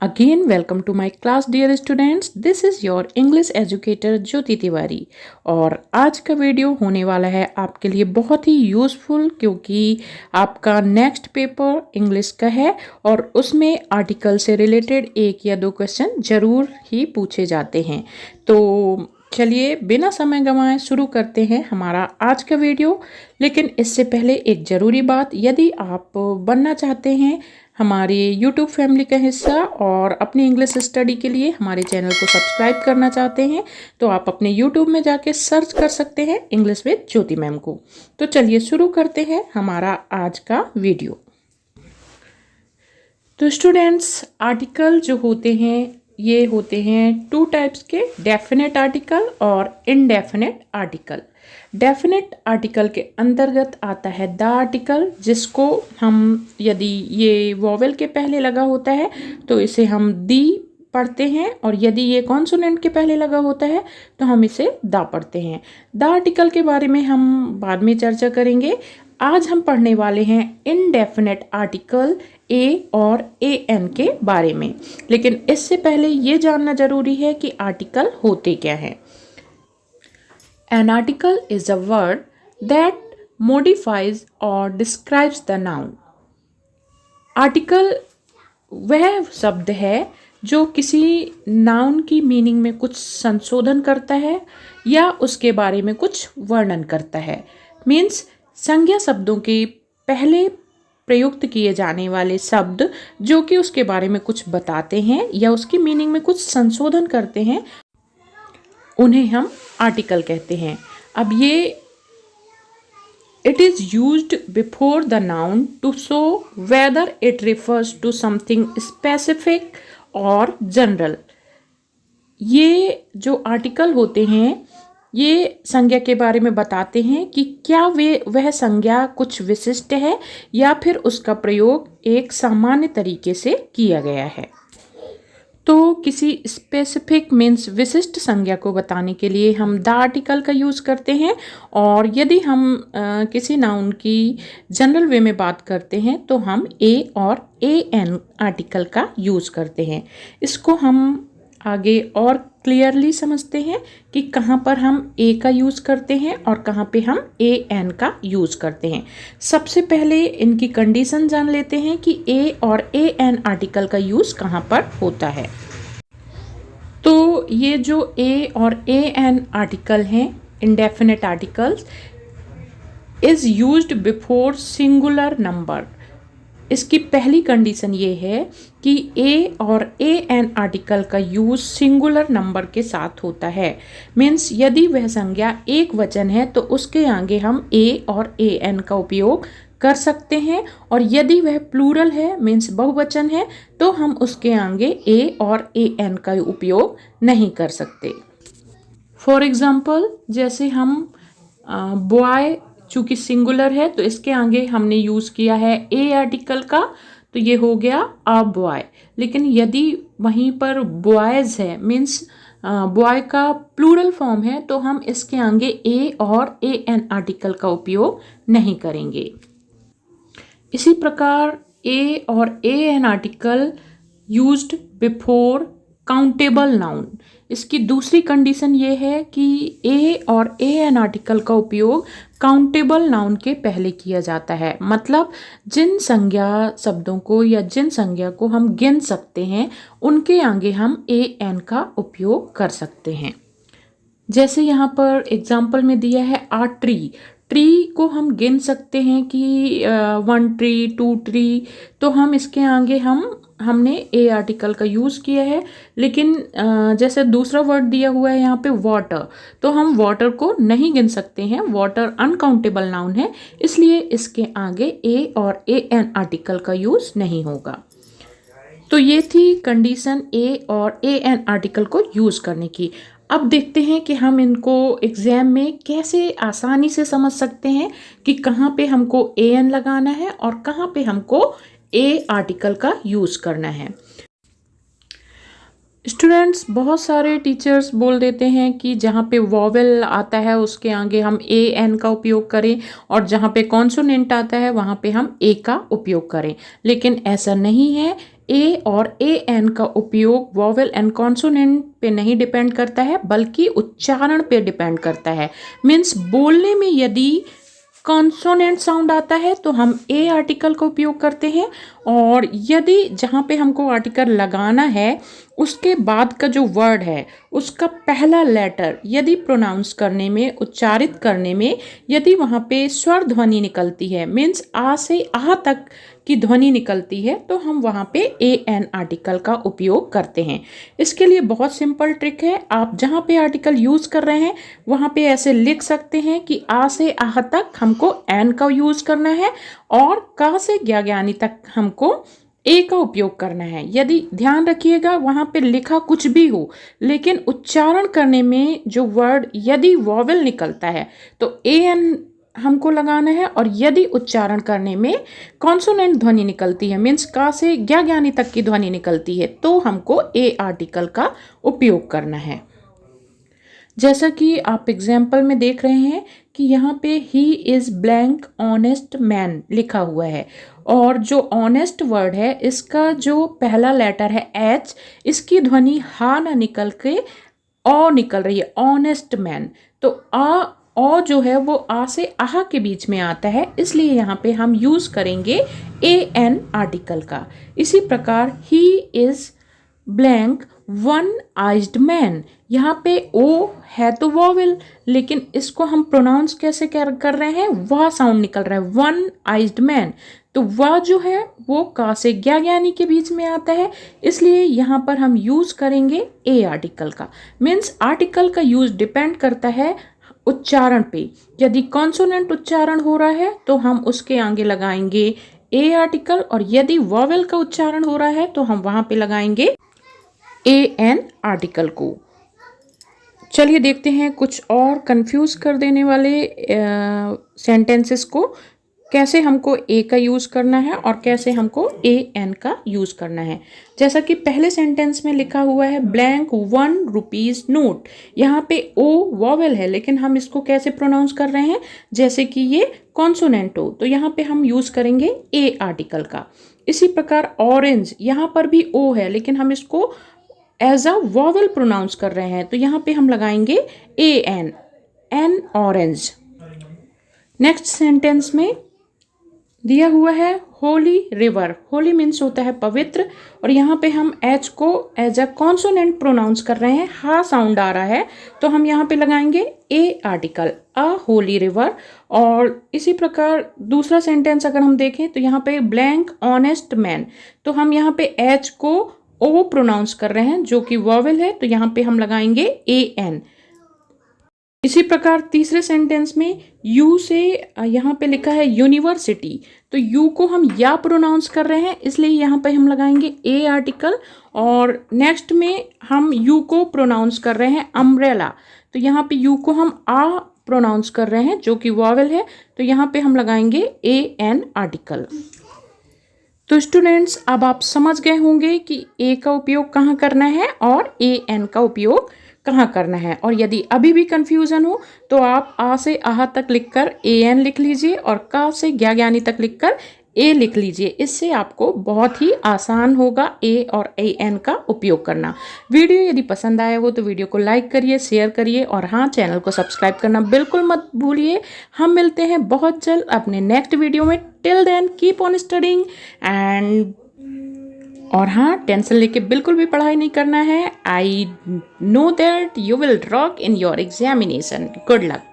Again, welcome to my class, dear students. This is your English educator ज्योति तिवारी और आज का video होने वाला है आपके लिए बहुत ही यूज़फुल क्योंकि आपका नेक्स्ट पेपर इंग्लिश का है और उसमें आर्टिकल से रिलेटेड एक या दो क्वेश्चन ज़रूर ही पूछे जाते हैं। तो चलिए बिना समय गंवाए शुरू करते हैं हमारा आज का वीडियो। लेकिन इससे पहले एक ज़रूरी बात, यदि आप बनना चाहते हैं हमारे YouTube फैमिली का हिस्सा और अपनी इंग्लिश स्टडी के लिए हमारे चैनल को सब्सक्राइब करना चाहते हैं तो आप अपने YouTube में जाके सर्च कर सकते हैं इंग्लिश विद ज्योति मैम को। तो चलिए शुरू करते हैं हमारा आज का वीडियो। तो स्टूडेंट्स, आर्टिकल जो होते हैं ये होते हैं टू टाइप्स के, डेफिनेट आर्टिकल और इनडेफिनेट आर्टिकल। डेफिनेट आर्टिकल के अंतर्गत आता है द आर्टिकल, जिसको हम यदि ये वॉवेल के पहले लगा होता है तो इसे हम दी पढ़ते हैं और यदि ये कॉन्सोनेंट के पहले लगा होता है तो हम इसे द पढ़ते हैं। द आर्टिकल के बारे में हम बाद में चर्चा करेंगे। आज हम पढ़ने वाले हैं इनडेफिनेट आर्टिकल ए और ए एन के बारे में। लेकिन इससे पहले ये जानना जरूरी है कि आर्टिकल होते क्या हैं। An article is a word that modifies or describes the noun. Article वह शब्द है जो किसी नाउन की मीनिंग में कुछ संशोधन करता है या उसके बारे में कुछ वर्णन करता है। मीन्स संज्ञा शब्दों के पहले प्रयुक्त किए जाने वाले शब्द जो कि उसके बारे में कुछ बताते हैं या उसकी मीनिंग में कुछ संशोधन करते हैं, उन्हें हम आर्टिकल कहते हैं। अब ये it is used before the noun to show whether it refers to something specific और जनरल। ये जो आर्टिकल होते हैं ये संज्ञा के बारे में बताते हैं कि क्या वह संज्ञा कुछ विशिष्ट है या फिर उसका प्रयोग एक सामान्य तरीके से किया गया है। तो किसी स्पेसिफिक मीन्स विशिष्ट संज्ञा को बताने के लिए हम द आर्टिकल का यूज़ करते हैं और यदि हम किसी नाउन की जनरल वे में बात करते हैं तो हम ए और ए एन आर्टिकल का यूज़ करते हैं। इसको हम आगे और क्लियरली समझते हैं कि कहाँ पर हम ए का यूज़ करते हैं और कहाँ पे हम ए एन का यूज़ करते हैं। सबसे पहले इनकी कंडीशन जान लेते हैं कि ए और ए एन आर्टिकल का यूज़ कहाँ पर होता है। तो ये जो ए और ए एन आर्टिकल हैं, indefinite articles, is used before singular number. इसकी पहली कंडीशन ये है कि ए और ए एन आर्टिकल का यूज़ सिंगुलर नंबर के साथ होता है। मीन्स यदि वह संज्ञा एक वचन है तो उसके आगे हम ए और ए एन का उपयोग कर सकते हैं और यदि वह प्लूरल है मीन्स बहुवचन है तो हम उसके आगे ए और ए एन का उपयोग नहीं कर सकते। फॉर एग्ज़ाम्पल, जैसे हम बॉय चूँकि सिंगुलर है तो इसके आगे हमने यूज़ किया है ए आर्टिकल का, तो ये हो गया अ बॉय। लेकिन यदि वहीं पर बॉयज़ है मीन्स बॉय का प्लूरल फॉर्म है तो हम इसके आगे ए और ए एन आर्टिकल का उपयोग नहीं करेंगे। इसी प्रकार ए और an article used before countable noun. इसकी दूसरी कंडीशन ये है कि ए और ए एन आर्टिकल का उपयोग काउंटेबल नाउन के पहले किया जाता है। मतलब जिन संज्ञा शब्दों को या जिन संज्ञा को हम गिन सकते हैं उनके आगे हम ए एन का उपयोग कर सकते हैं। जैसे यहाँ पर एग्जाम्पल में दिया है आ ट्री। ट्री को हम गिन सकते हैं कि 1 ट्री 2 ट्री, तो हम इसके आगे हमने ए आर्टिकल का यूज़ किया है। लेकिन जैसे दूसरा वर्ड दिया हुआ है यहाँ पे वाटर, तो हम वाटर को नहीं गिन सकते हैं, वाटर अनकाउंटेबल नाउन है, इसलिए इसके आगे ए और ए एन आर्टिकल का यूज़ नहीं होगा। तो ये थी कंडीशन ए और ए एन आर्टिकल को यूज़ करने की। अब देखते हैं कि हम इनको एग्ज़ाम में कैसे आसानी से समझ सकते हैं कि कहाँ पे हमको ए एन लगाना है और कहाँ पे हमको ए आर्टिकल का यूज़ करना है। स्टूडेंट्स, बहुत सारे टीचर्स बोल देते हैं कि जहाँ पे वॉवेल आता है उसके आगे हम ए एन का उपयोग करें और जहाँ पे कॉन्सोनेंट आता है वहाँ पे हम ए का उपयोग करें, लेकिन ऐसा नहीं है। ए और ए एन का उपयोग वॉवेल एंड कॉन्सोनेंट पे नहीं डिपेंड करता है, बल्कि उच्चारण पे डिपेंड करता है। मीन्स बोलने में यदि कॉन्सोनेंट साउंड आता है तो हम ए आर्टिकल का उपयोग करते हैं, और यदि जहाँ पे हमको आर्टिकल लगाना है उसके बाद का जो वर्ड है उसका पहला लेटर यदि प्रोनाउंस करने में, उच्चारित करने में यदि वहाँ पे स्वर ध्वनि निकलती है, मीन्स आ से आ तक की ध्वनि निकलती है, तो हम वहाँ पे ए एन आर्टिकल का उपयोग करते हैं। इसके लिए बहुत सिंपल ट्रिक है। आप जहाँ पे आर्टिकल यूज़ कर रहे हैं वहाँ पे ऐसे लिख सकते हैं कि आ से आह तक हमको एन का यूज़ करना है और का से ज्ञाज्ञानी तक हमको ए का उपयोग करना है। यदि ध्यान रखिएगा वहाँ पे लिखा कुछ भी हो, लेकिन उच्चारण करने में जो वर्ड यदि वॉवेल निकलता है तो ए एन हमको लगाना है, और यदि उच्चारण करने में कॉन्सोनेंट ध्वनि निकलती है, मीन्स का से ज्ञाज्ञानी तक की ध्वनि निकलती है, तो हमको ए आर्टिकल का उपयोग करना है। जैसा कि आप एग्जाम्पल में देख रहे हैं कि यहाँ पे ही इज़ ब्लैंक ऑनेस्ट मैन लिखा हुआ है, और जो ऑनेस्ट वर्ड है इसका जो पहला लेटर है एच, इसकी ध्वनि हा ना निकल के ओ निकल रही है, ऑनेस्ट मैन। तो आ ओ जो है वो आ से आह के बीच में आता है, इसलिए यहाँ पे हम यूज़ करेंगे ए एन आर्टिकल का। इसी प्रकार ही is blank one eyed man, यहाँ पे ओ है तो वॉवेल, लेकिन इसको हम प्रोनाउंस कैसे कर रहे हैं, वाह साउंड निकल रहा है, वन आइज्ड मैन। तो वाह जो है वो का से ज्ञाज्ञानी के बीच में आता है, इसलिए यहाँ पर हम यूज़ करेंगे ए आर्टिकल का। मीन्स आर्टिकल का यूज़ डिपेंड करता है उच्चारण पे। यदि कॉन्सोनेंट उच्चारण हो रहा है तो हम उसके आगे लगाएंगे ए आर्टिकल, और यदि वॉवेल का उच्चारण हो रहा है तो हम वहाँ पे लगाएंगे ए एन आर्टिकल को। चलिए देखते हैं कुछ और कंफ्यूज कर देने वाले सेंटेंसेस को, कैसे हमको ए का यूज़ करना है और कैसे हमको ए एन का यूज़ करना है। जैसा कि पहले सेंटेंस में लिखा हुआ है ब्लैंक ₹1 नोट, यहाँ पे ओ वॉवेल है, लेकिन हम इसको कैसे प्रोनाउंस कर रहे हैं, जैसे कि ये कॉन्सोनेंट हो, तो यहाँ पे हम यूज़ करेंगे ए आर्टिकल का। इसी प्रकार ऑरेंज, यहाँ पर भी ओ है, लेकिन हम इसको एज अ वॉवेल प्रोनाउंस कर रहे हैं, तो यहाँ पे हम लगाएंगे an, an orange. Next sentence में दिया हुआ है होली रिवर, होली मीन्स होता है पवित्र, और यहाँ पे हम एच को एज अ कॉन्सोनेंट प्रोनाउंस कर रहे हैं, हा साउंड आ रहा है, तो हम यहाँ पे लगाएंगे ए आर्टिकल, अ होली रिवर। और इसी प्रकार दूसरा सेंटेंस अगर हम देखें तो यहाँ पे ब्लैंक ऑनेस्ट मैन, तो हम यहाँ पे एच को ओ प्रोनाउंस कर रहे हैं जो कि वॉवेल है, तो यहाँ पे हम लगाएंगे ए एन। इसी प्रकार तीसरे सेंटेंस में यू से यहाँ पे लिखा है यूनिवर्सिटी, तो यू को हम या प्रोनाउंस कर रहे हैं, इसलिए यहाँ पे हम लगाएंगे ए आर्टिकल। और नेक्स्ट में हम यू को प्रोनाउंस कर रहे हैं अम्ब्रेला, तो यहाँ पे यू को हम आ प्रोनाउंस कर रहे हैं जो कि वॉवेल है, तो यहाँ पे हम लगाएंगे ए एन आर्टिकल। तो स्टूडेंट्स अब आप समझ गए होंगे कि ए का उपयोग कहाँ करना है और ए एन का उपयोग कहाँ करना है। और यदि अभी भी कंफ्यूजन हो तो आप आ से आह तक लिखकर ए एन लिख लीजिए और का से ज्ञाज्ञानी तक लिखकर ए लिख लीजिए, इससे आपको बहुत ही आसान होगा ए और ए एन का उपयोग करना। वीडियो यदि पसंद आया हो तो वीडियो को लाइक करिए, शेयर करिए, और हाँ, चैनल को सब्सक्राइब करना बिल्कुल मत भूलिए। हम मिलते हैं बहुत जल्द अपने नेक्स्ट वीडियो में। Till then keep on studying and, और हाँ, टेंशन लेके बिल्कुल भी पढ़ाई नहीं करना है। I know that you will rock in your examination. Good luck.